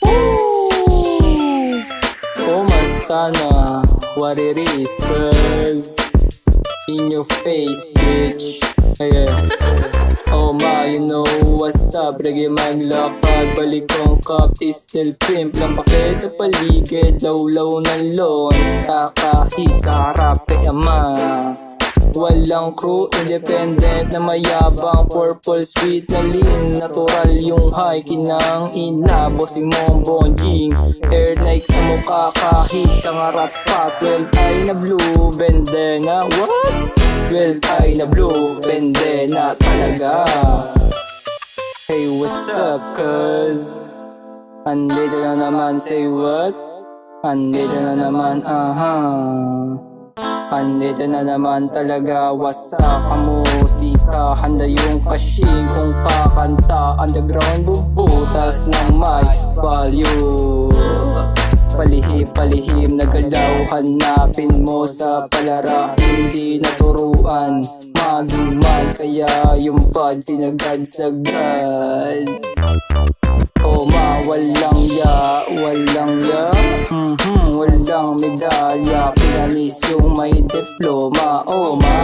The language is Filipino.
Ooh! Oh, Mastana, what it is, cuz in your face, bitch. Ayan. Oh ma, you know what's up. Lagi maglakad, balik kong cup is still pimp lang pake sa paligid. Law-law na lawn, takahika-harap kay ama. Walang crew, independent na mayabang. Purple sweet na lean, natural yung high. Kinang ina, bossing mong bonjing. Air Nike sa mukha kahit kang rat pack. 12 ay na blue, bandana. What? 12 ay na blue, bandana talaga. Hey, what's up, cuz? Andito na naman, say what? Andito na naman, andito na naman talaga. Wasa ka musika, handa yung kasing. Kung kakanta, underground bubutas ng may value. Palihim-palihim na galaw, hanapin mo sa palara. Hindi naturuan, maging man, kaya yung bad sinagad-sagad. Oh ma, walang ya, walang ya. Walang medalya, pinanis yung may diploma. Oh ma,